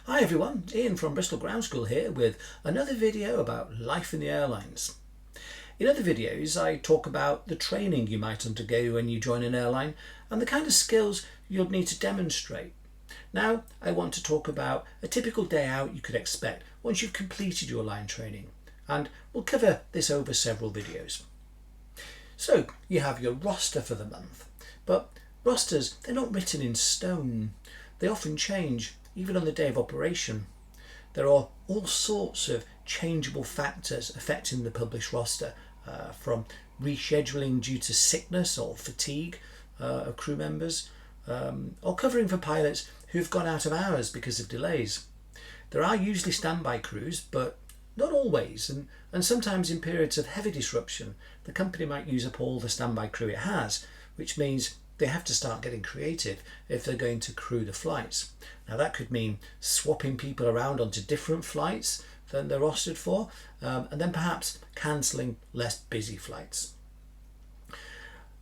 Hi everyone, Ian from Bristol Ground School here with another video about life in the airlines. In other videos I talk about the training you might undergo when you join an airline and the kind of skills you'll need to demonstrate. Now I want to talk about a typical day out you could expect once you've completed your line training, and we'll cover this over several videos. So you have your roster for the month, but rosters, they're not written in stone. They often change even on the day of operation. There are all sorts of changeable factors affecting the published roster, from rescheduling due to sickness or fatigue of crew members, or covering for pilots who've gone out of hours because of delays. There are usually standby crews, but not always, and sometimes in periods of heavy disruption the company might use up all the standby crew it has, which means they have to start getting creative if they're going to crew the flights. Now that could mean swapping people around onto different flights than they're rostered for, and then perhaps cancelling less busy flights.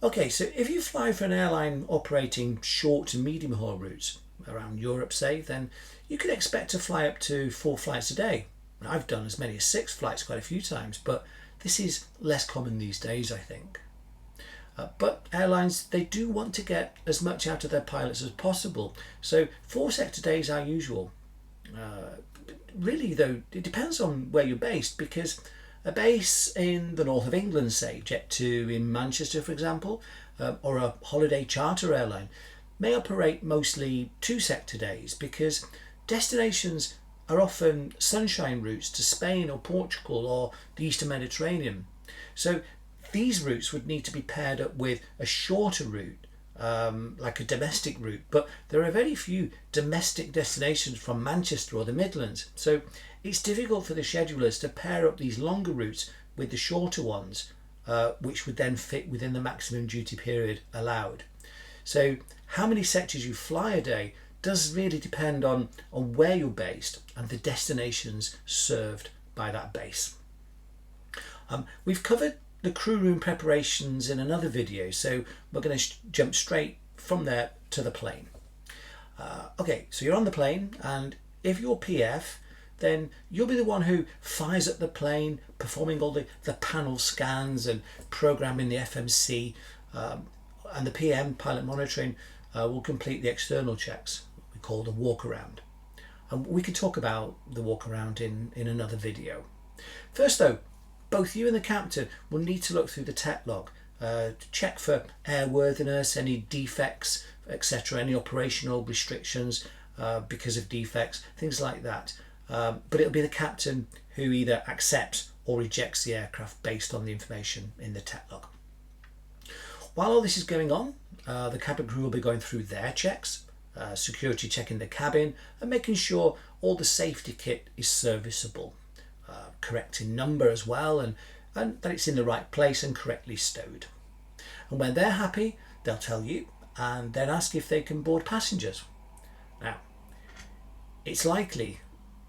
Okay, so if you fly for an airline operating short to medium haul routes around Europe, say, then you can expect to fly up to 4 flights a day. I've done as many as 6 flights quite a few times, but this is less common these days, I think. But airlines, they do want to get as much out of their pilots as possible, so 4 sector days are usual. Really though, it depends on where you're based, because a base in the north of England, say Jet2 in Manchester for example, or a holiday charter airline may operate mostly 2 sector days, because destinations are often sunshine routes to Spain or Portugal or the Eastern Mediterranean. So these routes would need to be paired up with a shorter route, like a domestic route, but there are very few domestic destinations from Manchester or the Midlands, so it's difficult for the schedulers to pair up these longer routes with the shorter ones, which would then fit within the maximum duty period allowed. So how many sectors you fly a day does really depend on where you're based and the destinations served by that base. We've covered the crew room preparations in another video, so we're going to jump straight from there to the plane. Okay, so you're on the plane, and if you're PF, then you'll be the one who fires up the plane, performing all the panel scans and programming the FMC, and the PM, pilot monitoring, will complete the external checks, what we call the walk around. And we could talk about the walk around in another video. First though, both you and the captain will need to look through the tech log to check for airworthiness, any defects, etc., any operational restrictions because of defects, things like that. But it'll be the captain who either accepts or rejects the aircraft based on the information in the tech log. While all this is going on, the cabin crew will be going through their checks, security checking the cabin and making sure all the safety kit is serviceable. Correct in number as well, and that it's in the right place and correctly stowed. And when they're happy, they'll tell you and then ask if they can board passengers. Now, it's likely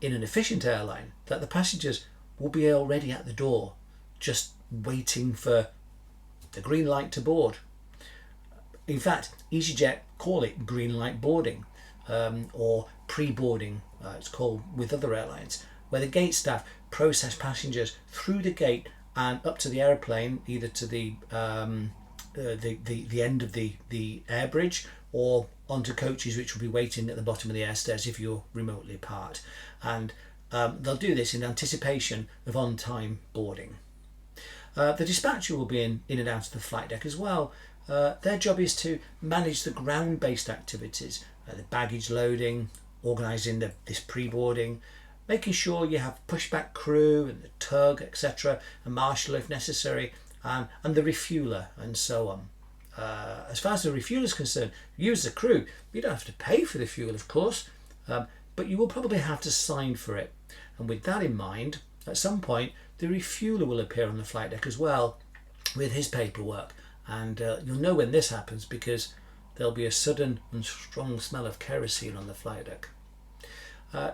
in an efficient airline that the passengers will be already at the door, just waiting for the green light to board. In fact, EasyJet call it green light boarding, or pre-boarding, it's called with other airlines, where the gate staff process passengers through the gate and up to the airplane, either to the end of the air bridge or onto coaches which will be waiting at the bottom of the air stairs if you're remotely apart. And they'll do this in anticipation of on-time boarding. The dispatcher will be in and out of the flight deck as well. Their job is to manage the ground-based activities, the baggage loading, organising this pre-boarding, making sure you have pushback crew and the tug, etc., and marshal if necessary, and the refueler and so on. As far as the refueler is concerned, you as a crew, you don't have to pay for the fuel, of course, but you will probably have to sign for it. And with that in mind, at some point, the refueler will appear on the flight deck as well with his paperwork. And you'll know when this happens because there'll be a sudden and strong smell of kerosene on the flight deck.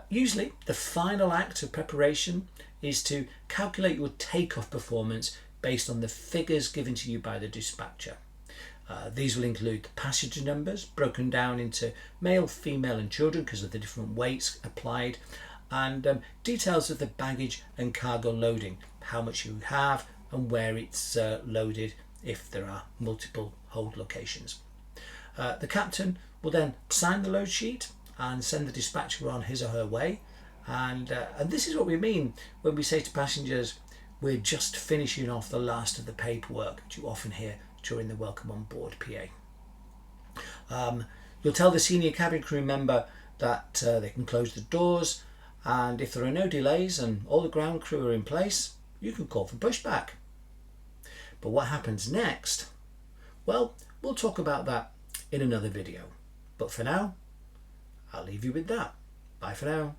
Usually the final act of preparation is to calculate your takeoff performance based on the figures given to you by the dispatcher. These will include the passenger numbers broken down into male, female and children because of the different weights applied, and details of the baggage and cargo loading, how much you have and where it's loaded if there are multiple hold locations. The captain will then sign the load sheet and send the dispatcher on his or her way, and this is what we mean when we say to passengers, we're just finishing off the last of the paperwork, which you often hear during the welcome on board PA. You'll tell the senior cabin crew member that they can close the doors, and if there are no delays and all the ground crew are in place, you can call for pushback. But what happens next? Well, we'll talk about that in another video. But for now, I'll leave you with that. Bye for now.